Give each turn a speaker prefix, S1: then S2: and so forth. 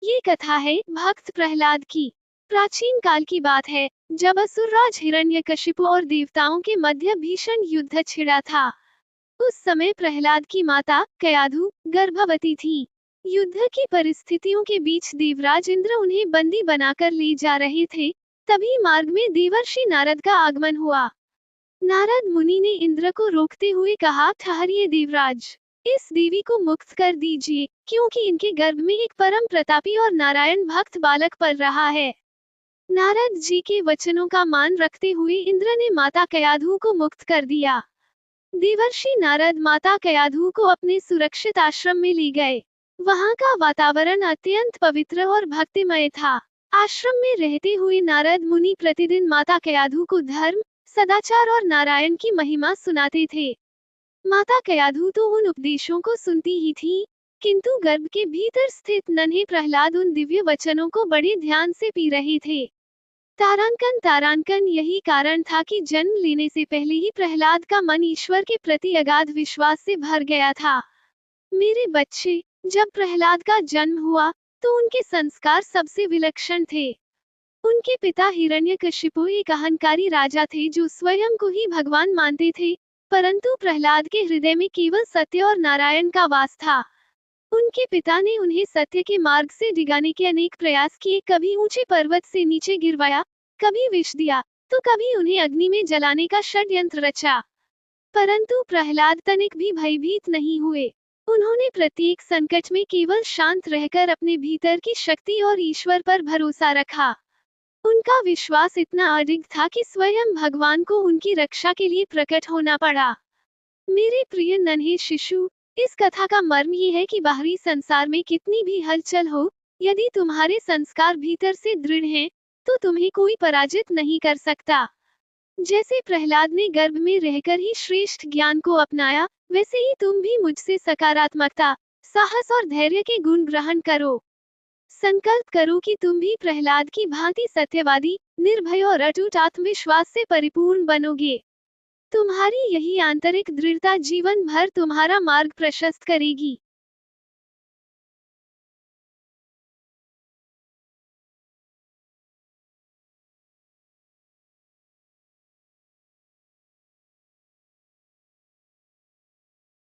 S1: ये कथा है भक्त प्रहलाद की। प्राचीन काल की बात है, जब असुरराज हिरण्यकशिपु और देवताओं के मध्य भीषण युद्ध छिड़ा था। उस समय प्रहलाद की माता कयाधु गर्भवती थी। युद्ध की परिस्थितियों के बीच देवराज इंद्र उन्हें बंदी बनाकर ले जा रहे थे। तभी मार्ग में देवर्षि नारद का आगमन हुआ। नारद मुनि ने इंद्र को रोकते हुए कहा, ठहरिए देवराज, इस देवी को मुक्त कर दीजिए, क्योंकि इनके गर्भ में एक परम प्रतापी और नारायण भक्त बालक पल रहा है। नारद जी के वचनों का मान रखते हुए इंद्र ने माता कयाधु को मुक्त कर दिया। देवर्षि नारद माता कयाधु को अपने सुरक्षित आश्रम में ले गए। वहां का वातावरण अत्यंत पवित्र और भक्तिमय था। आश्रम में रहते हुए नारद मुनि प्रतिदिन माता कयाधु को धर्म, सदाचार और नारायण की महिमा सुनाते थे। माता कयाधु तो उन उपदेशों को सुनती ही थी, किंतु गर्भ के भीतर स्थित नन्हे प्रहलाद उन दिव्य वचनों को बड़े ध्यान से पी रहे थे। तारांकन यही कारण था कि जन्म लेने से पहले ही प्रहलाद का मन ईश्वर के प्रति अगाध विश्वास से भर गया था। मेरे बच्चे, जब प्रहलाद का जन्म हुआ तो उनके संस्कार सबसे विलक्षण थे। उनके पिता हिरण्यकशिपु एक अहंकारी राजा थे जो स्वयं को ही भगवान मानते थे, परंतु प्रहलाद के हृदय में केवल सत्य और नारायण का वास था। उनके पिता ने उन्हें सत्य के मार्ग से डिगाने के अनेक प्रयास किए, कभी ऊंचे पर्वत से नीचे गिरवाया, कभी विष दिया, तो कभी उन्हें अग्नि में जलाने का षड्यंत्र रचा। परंतु प्रहलाद तनिक भी भयभीत नहीं हुए। उन्होंने प्रत्येक संकट में केवल शांत रहकर अपने भीतर की शक्ति और ईश्वर पर भरोसा रखा। उनका विश्वास इतना अडिग था कि स्वयं भगवान को उनकी रक्षा के लिए प्रकट होना पड़ा। मेरे प्रिय नन्हे शिशु, इस कथा का मर्म ये है कि बाहरी संसार में कितनी भी हलचल हो, यदि तुम्हारे संस्कार भीतर से दृढ़ हैं, तो तुम्हें कोई पराजित नहीं कर सकता। जैसे प्रहलाद ने गर्भ में रहकर ही श्रेष्ठ ज्ञान को अपनाया, वैसे ही तुम भी मुझसे सकारात्मकता, साहस और धैर्य के गुण ग्रहण करो। संकल्प करो कि तुम भी प्रहलाद की भांति सत्यवादी, निर्भय और अटूट आत्मविश्वास से परिपूर्ण बनोगे। तुम्हारी यही आंतरिक दृढ़ता जीवन भर तुम्हारा मार्ग प्रशस्त करेगी।